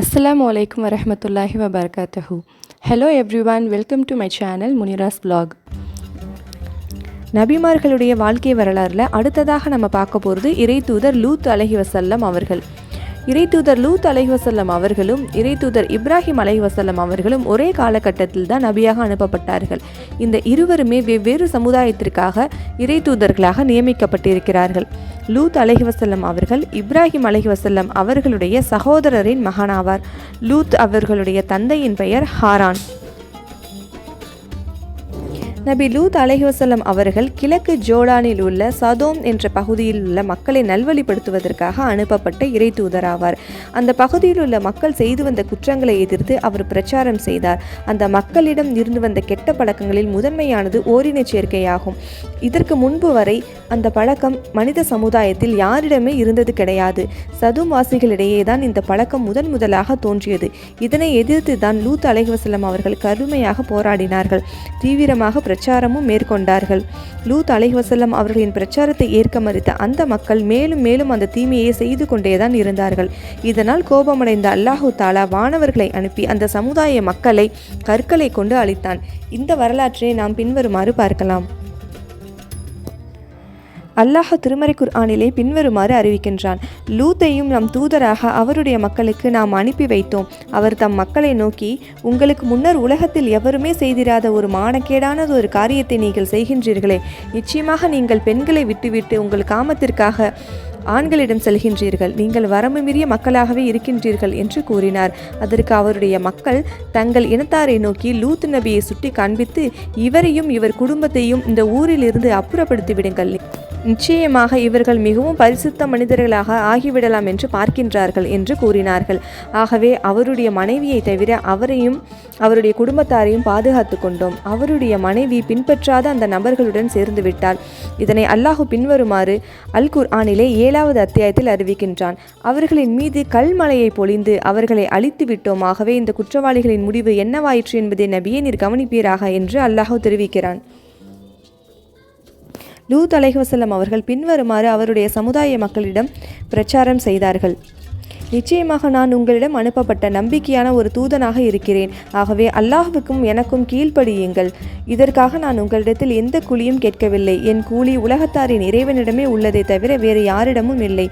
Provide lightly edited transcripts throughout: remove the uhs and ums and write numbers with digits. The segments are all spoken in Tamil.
Assalamu alaikum warahmatullahi wabarakatuhu. Hello everyone, welcome to my channel Munira's vlog. நபிமார்களுடைய வாழ்க்கை வரலாறில் அடுத்ததாக நம்ம பார்க்க போகிறது இறைத்தூதர் லூத் அலைஹிவஸல்லம் அவர்கள். இறைத்தூதர் லூத் அலைஹிவஸல்லம் அவர்களும் இறைத்தூதர் இப்ராஹிம் அலைஹிவஸல்லம் அவர்களும் ஒரே காலகட்டத்தில் தான் நபியாக அனுப்பப்பட்டார்கள். இந்த இருவருமே வெவ்வேறு சமுதாயத்திற்காக இறைத்தூதர்களாக நியமிக்கப்பட்டிருக்கிறார்கள். லூத் அலைஹிவஸல்லம் அவர்கள் இப்ராஹிம் அலைஹிவஸல்லம் அவர்களுடைய சகோதரரின் மகனாவார். லூத் அவர்களுடைய தந்தையின் பெயர் ஹாரான். நபி லூத் அலைஹிவஸல்லம் அவர்கள் கிழக்கு ஜோர்டானில் உள்ள சதோம் என்ற பகுதியில் உள்ள மக்களை நல்வழிப்படுத்துவதற்காக அனுப்பப்பட்ட இறைத்தூதராவார். அந்த பகுதியில் உள்ள மக்கள் செய்து வந்த குற்றங்களை எதிர்த்து அவர் பிரச்சாரம் செய்தார். அந்த மக்களிடம் இருந்து வந்த கெட்ட பழக்கங்களில் முதன்மையானது ஓரினச் சேர்க்கையாகும். இதற்கு முன்பு வரை அந்த பழக்கம் மனித சமுதாயத்தில் யாரிடமே இருந்தது கிடையாது. சதும் வாசிகளிடையே தான் இந்த பழக்கம் முதலாக தோன்றியது. இதனை எதிர்த்து தான் லூத் அலைஹிவஸல்லம் அவர்கள் கடுமையாக போராடினார்கள். தீவிரமாக பிரச்சாரமும் மேற்கொண்டார்கள். லூத் அலைஹிவஸல்லம் அவர்களின் பிரச்சாரத்தை ஏற்க மறுத்த அந்த மக்கள் மேலும் மேலும் அந்த தீமையை செய்து கொண்டேதான் இருந்தார்கள். இதனால் கோபமடைந்த அல்லாஹு தாலா வானவர்களை அனுப்பி அந்த சமுதாய மக்களை கற்களை கொண்டு அழித்தான். இந்த வரலாற்றை நாம் பின்வருமாறு பார்க்கலாம். அல்லாஹ் திருமறை குர்ஆனிலே பின்வருமாறு அறிவிக்கின்றான். லூத்தையும் நம் தூதராக அவருடைய மக்களுக்கு நாம் அனுப்பி வைத்தோம். அவர் தம் மக்களை நோக்கி, உங்களுக்கு முன்னர் உலகத்தில் எவருமே செய்திராத ஒரு மானக்கேடான ஒரு காரியத்தை நீங்கள் செய்கின்றீர்களே. நிச்சயமாக நீங்கள் பெண்களை விட்டுவிட்டு உங்கள் காமத்திற்காக ஆண்களிடம் செல்கின்றீர்கள். நீங்கள் வரம்பு மீறிய மக்களாகவே இருக்கின்றீர்கள் என்று கூறினார். அதற்கு அவருடைய மக்கள் தங்கள் இனத்தாரை நோக்கி லூத் நபியை சுட்டி காண்பித்து, இவரையும் இவர் குடும்பத்தையும் இந்த ஊரிலிருந்து அப்புறப்படுத்தி விடுங்கள். நிச்சயமாக இவர்கள் மிகவும் பரிசுத்த மனிதர்களாக ஆகிவிடலாம் என்று பார்க்கின்றார்கள் என்று கூறினார்கள். ஆகவே அவருடைய மனைவியை தவிர அவரையும் அவருடைய குடும்பத்தாரையும் பாதுகாத்து கொண்டோம். அவருடைய மனைவி பின்பற்றாத அந்த நபர்களுடன் சேர்ந்து விட்டார். இதனை அல்லாஹ் பின்வருமாறு அல் குர்ஆனிலே 7வது அத்தியாயத்தில் அறிவிக்கின்றான். அவர்களின் மீது கல்மலையை பொழிந்து அவர்களை அழித்து விட்டோம். ஆகவே இந்த குற்றவாளிகளின் முடிவு என்னவாயிற்று என்பதை நபியே நீர் கவனிப்பீராக என்று அல்லாஹ் தெரிவிக்கிறான். லூத் அலைஹிவஸல்லம் அவர்கள் பின்வருமாறு அவருடைய சமுதாய மக்களிடம் பிரச்சாரம் செய்தார்கள். நிச்சயமாக நான் உங்களிடம் அனுப்பப்பட்ட நம்பிக்கையான ஒரு தூதனாக இருக்கிறேன். ஆகவே அல்லாஹ்வுக்கும் எனக்கும் கீழ்ப்படியுங்கள். இதற்காக நான் உங்களிடத்தில் எந்த கூலியும் கேட்கவில்லை. என் கூலி உலகத்தாரின் இறைவனிடமே உள்ளதை தவிர வேறு யாரிடமும் இல்லை.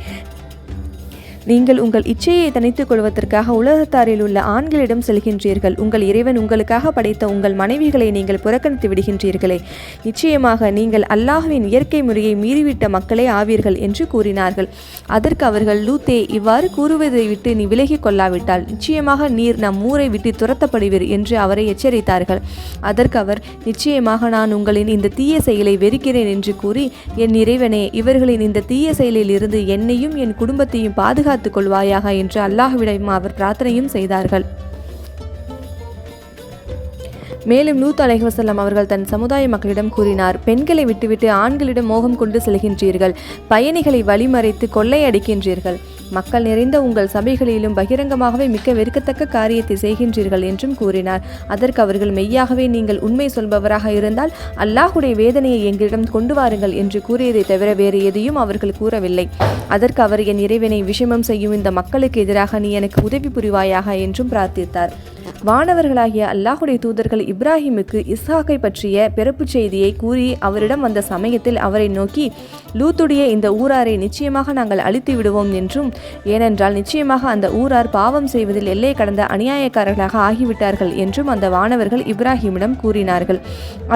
நீங்கள் உங்கள் இச்சையை தனித்துக் கொள்வதற்காக உலகத்தாரில் உள்ள ஆண்களிடம் செல்கின்றீர்கள். உங்கள் இறைவன் உங்களுக்காக படைத்த உங்கள் மனைவிகளை நீங்கள் புறக்கணித்து விடுகின்றீர்களே. நிச்சயமாக நீங்கள் அல்லாஹ்வின் இயற்கை முறையை மீறிவிட்ட மக்களே ஆவீர்கள் என்று கூறினார்கள். அதற்கு அவர்கள், லூத்தே, இவ்வாறு கூறுவதை விட்டு நீ விலகி கொள்ளாவிட்டால் நிச்சயமாக நீர் நம் ஊரை விட்டு துரத்தப்படுவீர் என்று அவரை எச்சரித்தார்கள். அதற்கு அவர், நிச்சயமாக நான் உங்களின் இந்த தீய செயலை வெறுக்கிறேன் என்று கூறி, என் இறைவனே, இவர்களின் இந்த தீய செயலில் இருந்து என்னையும் என் குடும்பத்தையும் பாதுகாத்து கொள்வாயாக என்று அல்லாஹ்விடம் அவர் பிரார்த்தனையும் செய்தார்கள். மேலும் லூத் அலைஹிவஸல்லம் அவர்கள் தன் சமுதாய மக்களிடம் கூறினார், பெண்களை விட்டுவிட்டு ஆண்களிடம் மோகம் கொண்டு செல்கின்றீர்கள். பயணிகளை வழிமறைத்து கொள்ளையடிக்கின்றீர்கள். மக்கள் நிறைந்த உங்கள் சபைகளிலும் பகிரங்கமாகவே மிக்க வெறுக்கத்தக்க காரியத்தை செய்கின்றீர்கள் என்றும் கூறினார். அதற்கு அவர்கள், மெய்யாகவே நீங்கள் உண்மை சொல்பவராக இருந்தால் அல்லாஹுடைய வேதனையை எங்களிடம் கொண்டு வாருங்கள் என்று கூறியதை தவிர வேறு எதையும் அவர்கள் கூறவில்லை. அதற்கு அவர், என் இறைவனை விஷமம் செய்யும் இந்த மக்களுக்கு எதிராக நீ எனக்கு உதவி புரிவாயாக என்றும் பிரார்த்தித்தார். வானவர்களாகிய அல்லாஹுடைய தூதர்கள் இப்ராஹிமுக்கு இஸ்ஹாக்கை பற்றிய பிறப்பு செய்தியை கூறி அவரிடம் வந்த சமயத்தில் அவரை நோக்கி, லூத்துடைய இந்த ஊராரை நிச்சயமாக நாங்கள் அழித்து விடுவோம் என்றும், ஏனென்றால் நிச்சயமாக அந்த ஊரார் பாவம் செய்வதில் எல்லை கடந்த அநியாயக்காரர்களாக ஆகிவிட்டார்கள் என்றும் அந்த வானவர்கள் இப்ராஹிமிடம் கூறினார்கள்.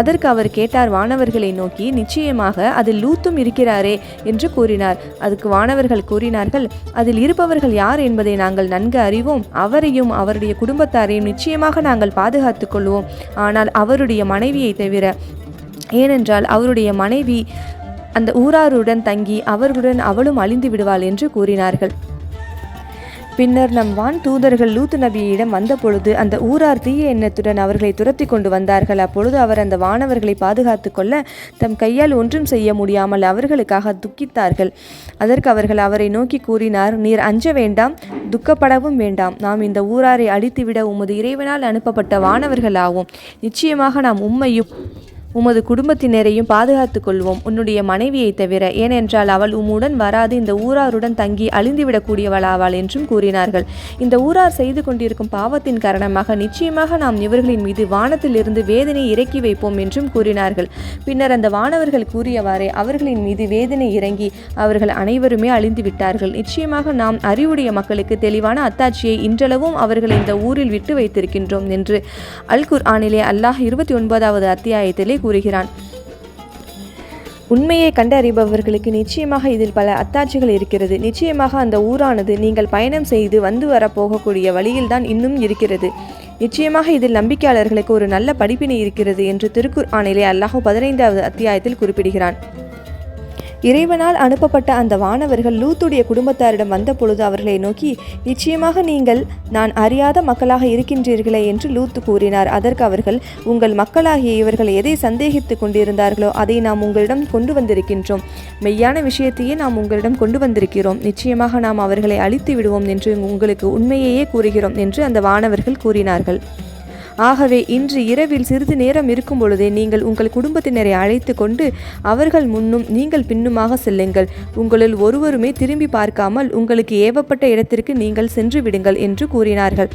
அதற்கு அவர் கேட்டார், வானவர்களை நோக்கி, நிச்சயமாக அதில் லூத்தும் இருக்கிறாரே என்று கூறினார். அதுக்கு வானவர்கள் கூறினார்கள், அதில் இருப்பவர்கள் யார் என்பதை நாங்கள் நன்கு அறிவோம். அவரையும் அவருடைய குடும்பத்தாரையும் நிச்சயமாக நாங்கள் பாதுகாத்துக் கொள்வோம். ஆனால் அவருடைய மனைவியை தவிர, ஏனென்றால் அவருடைய மனைவி அந்த ஊராருடன் தங்கி அவர்களுடன் அவளும் அழிந்து விடுவாள் என்று கூறினார்கள். பின்னர் நம் வான் தூதர்கள் லூத் நபியிடம் வந்த பொழுது அந்த ஊரார் தீய எண்ணத்துடன் அவர்களை துரத்தி கொண்டு வந்தார்கள். அப்பொழுது அவர் அந்த வானவர்களை பாதுகாத்து கொள்ள தம் கையால் ஒன்றும் செய்ய முடியாமல் அவர்களுக்காக துக்கித்தார்கள். அதற்கு அவர்கள் அவரை நோக்கி கூறினார், நீர் அஞ்ச வேண்டாம், துக்கப்படவும் வேண்டாம். நாம் இந்த ஊராரை அழித்துவிட உமது இறைவனால் அனுப்பப்பட்ட வானவர்கள் ஆவோம். நிச்சயமாக நாம் உம்மையும் உமது குடும்பத்தினரையும் பாதுகாத்துக் கொள்வோம், உன்னுடைய மனைவியை தவிர, ஏனென்றால் அவள் உம்முடன் வராது இந்த ஊராருடன் தங்கி அழிந்துவிடக்கூடியவளாவாள் என்றும் கூறினார்கள். இந்த ஊரார் செய்து கொண்டிருக்கும் பாவத்தின் காரணமாக நிச்சயமாக நாம் இவர்களின் மீது வானத்திலிருந்து வேதனை இறக்கி வைப்போம் என்றும் கூறினார்கள். பின்னர் அந்த வானவர்கள் கூறியவாறே அவர்களின் மீது வேதனை இறங்கி அவர்கள் அனைவருமே அழிந்து விட்டார்கள். நிச்சயமாக நாம் அறிவுடைய மக்களுக்கு தெளிவான அத்தாட்சியை இன்றளவும் அவர்கள் இந்த ஊரில் விட்டு வைத்திருக்கின்றோம் என்று அல் குர்ஆனிலே அல்லாஹ் 29வது அத்தியாயத்திலே கூறுகிறான். உண்மையை கண்டறிபவர்களுக்கு நிச்சயமாக இதில் பல அத்தாட்சிகள் இருக்கிறது. நிச்சயமாக அந்த ஊரானது நீங்கள் பயணம் செய்து வந்து வரப்போகக்கூடிய வழியில்தான் இன்னும் இருக்கிறது. நிச்சயமாக இதில் நம்பிக்கையாளர்களுக்கு ஒரு நல்ல படிப்பினை இருக்கிறது என்று திருக்குர்ஆனிலே அல்லாஹ் 15வது அத்தியாயத்தில் குறிப்பிடுகிறான். இறைவனால் அனுப்பப்பட்ட அந்த வானவர்கள் லூத்துடைய குடும்பத்தாரிடம் வந்த பொழுது அவர்களை நோக்கி, நிச்சயமாக நீங்கள் நான் அறியாத மக்களாக இருக்கின்றீர்களே என்று லூத்து கூறினார். அதற்கு அவர்கள், உங்கள் மக்களாகிய இவர்கள் எதை சந்தேகித்து கொண்டிருந்தார்களோ அதை நாம் உங்களிடம் கொண்டு வந்திருக்கின்றோம். மெய்யான விஷயத்தையே நாம் உங்களிடம் கொண்டு வந்திருக்கிறோம். நிச்சயமாக நாம் அவர்களை அழித்து விடுவோம் என்று உங்களுக்கு உண்மையையே கூறுகிறோம் என்று அந்த வானவர்கள் கூறினார்கள். ஆகவே இன்று இரவில் சிறிது நேரம் இருக்கும் பொழுதே நீங்கள் உங்கள் குடும்பத்தினரை அழைத்து கொண்டு அவர்கள் முன்னும் நீங்கள் பின்னுமாக செல்லுங்கள். உங்களில் ஒருவருமே திரும்பி பார்க்காமல் உங்களுக்கு ஏவப்பட்ட இடத்திற்கு நீங்கள் சென்று விடுங்கள் என்று கூறினார்கள்.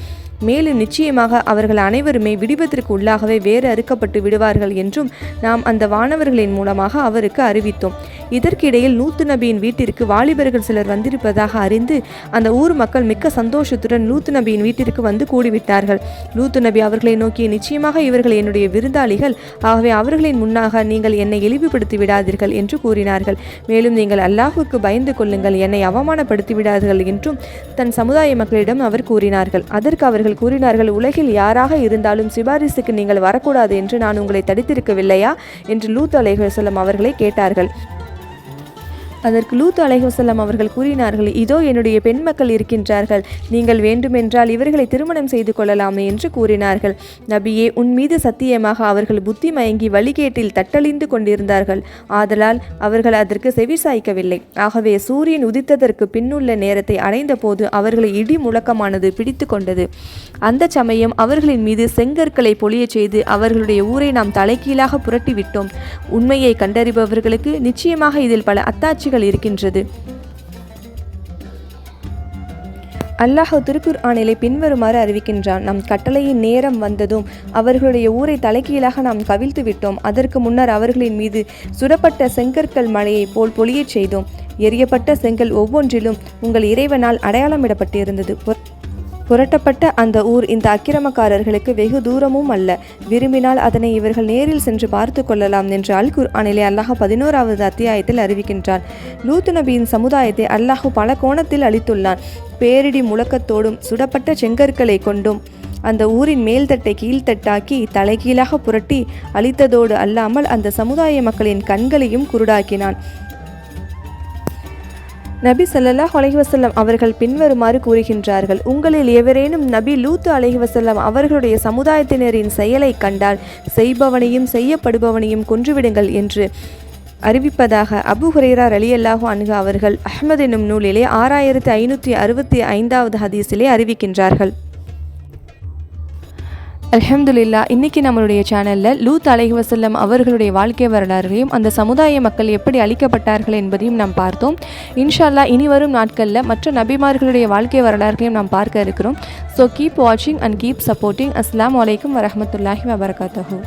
மேலும் நிச்சயமாக அவர்கள் அனைவருமே விடுவதற்கு உள்ளாகவே வேறு அறுக்கப்பட்டு விடுவார்கள் என்றும் நாம் அந்த வானவர்களின் மூலமாக அவருக்கு அறிவித்தோம். இதற்கிடையில் லூத்து நபியின் வீட்டிற்கு வாலிபர்கள் சிலர் வந்திருப்பதாக அறிந்து அந்த ஊர் மக்கள் மிக்க சந்தோஷத்துடன் லூத்து நபியின் வீட்டிற்கு வந்து கூடிவிட்டார்கள். லூத்து நபி அவர்களை நோக்கி, நிச்சயமாக இவர்கள் என்னுடைய விருந்தாளிகள், ஆகவே அவர்களின் முன்னாக நீங்கள் என்னை இழிவுபடுத்தி விடாதீர்கள் என்று கூறினார்கள். மேலும் நீங்கள் அல்லாஹுக்கு பயந்து கொள்ளுங்கள், என்னை அவமானப்படுத்தி விடாதீர்கள் என்றும் தன் சமுதாய மக்களிடம் அவர் கூறினார்கள். அதற்கு அவர்கள் கூறினார்கள், உலகில் யாராக இருந்தாலும் சிபாரிசுக்கு நீங்கள் வரக்கூடாது என்று நான் உங்களை தடுத்திருக்கவில்லையா என்று லூத் அலைஹிஸ்ஸலாம் அவர்களை கேட்டார்கள். அதற்கு லூத் அலைஹிஸ்ஸலாம் அவர்கள் கூறினார்கள், இதோ என்னுடைய பெண் மக்கள் இருக்கின்றார்கள், நீங்கள் வேண்டுமென்றால் இவர்களை திருமணம் செய்து கொள்ளலாமே என்று கூறினார்கள். நபியே, உன் மீது சத்தியமாக அவர்கள் புத்தி மயங்கி வழிகேட்டில் தட்டழிந்து கொண்டிருந்தார்கள். ஆதலால் அவர்கள் அதற்கு செவிசாய்க்கவில்லை. ஆகவே சூரியன் உதித்ததற்கு பின்னுள்ள நேரத்தை அடைந்த போது அவர்களை இடி முழக்கமானது பிடித்து கொண்டது. அந்த சமயம் அவர்களின் மீது செங்கற்களை பொழிய செய்து அவர்களுடைய ஊரை நாம் தலைகீழாக புரட்டிவிட்டோம். உண்மையை கண்டறிபவர்களுக்கு நிச்சயமாக இதில் பல அத்தாட்சிகள் இருக்கின்றது. அல்லாஹ் திருக்குர்ஆனிலே பின்வருமாறு அறிவிக்கின்றான். நம் கட்டளையின் நேரம் வந்ததும் அவர்களுடைய ஊரை தலைகீழாக நாம் கவிழ்த்து விட்டோம். அதற்கு முன்னர் அவர்களின் மீது சுடப்பட்ட செங்கற்கள் மழையை போல் பொழியச் செய்தோம். எரியப்பட்ட செங்கல் ஒவ்வொன்றிலும் உங்கள் இறைவனால் அடையாளமிடப்பட்டிருந்தது. புரட்டப்பட்ட அந்த ஊர் இந்த அக்கிரமக்காரர்களுக்கு வெகு தூரமும் அல்ல. விரும்பினால் அதனை இவர்கள் நேரில் சென்று பார்த்து கொள்ளலாம் என்று அல் குர்ஆனிலே அல்லாஹ் 11வது அத்தியாயத்தில் அறிவிக்கின்றான். லூத் நபியின் சமுதாயத்தை அல்லாஹ் பல கோணத்தில் அளித்துள்ளான். பேரிடி முழக்கத்தோடும் சுடப்பட்ட செங்கற்களை கொண்டும் அந்த ஊரின் மேல்தட்டை கீழ்த்தட்டாக்கி தலைகீழாக புரட்டி அழித்ததோடு அல்லாமல் அந்த சமுதாய மக்களின் கண்களையும் குருடாக்கினான். நபி ஸல்லல்லாஹு அலைஹி வஸல்லம் அவர்கள் பின்வருமாறு கூறுகின்றார்கள். உங்களில் எவரேனும் நபி லூத் அலைஹி வஸல்லம் அவர்களுடைய சமுதாயத்தினரின் செயலை கண்டால் செய்பவனையும் செய்யப்படுபவனையும் கொன்றுவிடுங்கள் என்று அறிவிப்பதாக அபூ ஹுரைரா ரலியல்லாஹு அன்ஹு அவர்கள் அஹ்மத் என்னும் நூலிலே 6565வது ஹதீஸிலே அறிவிக்கின்றார்கள். அல்ஹம்துலில்லாஹ், இன்றைக்கி நம்மளுடைய சேனலில் லூத் அலைஹி வஸல்லம் அவர்களுடைய வாழ்க்கை வரலாறையும் அந்த சமுதாய மக்கள் எப்படி அழிக்கப்பட்டார்கள் என்பதையும் நாம் பார்த்தோம். இன்ஷா அல்லாஹ் இனி வரும் நாட்களில் மற்ற நபிமார்களுடைய வாழ்க்கை வரலாறுகளையும் நாம் பார்க்க இருக்கிறோம். ஸோ கீப் வாட்சிங் அண்ட் கீப் சப்போர்ட்டிங். அஸ்ஸலாமு அலைக்கும் வரஹ்மத்துல்லாஹி வபரகாத்துஹு.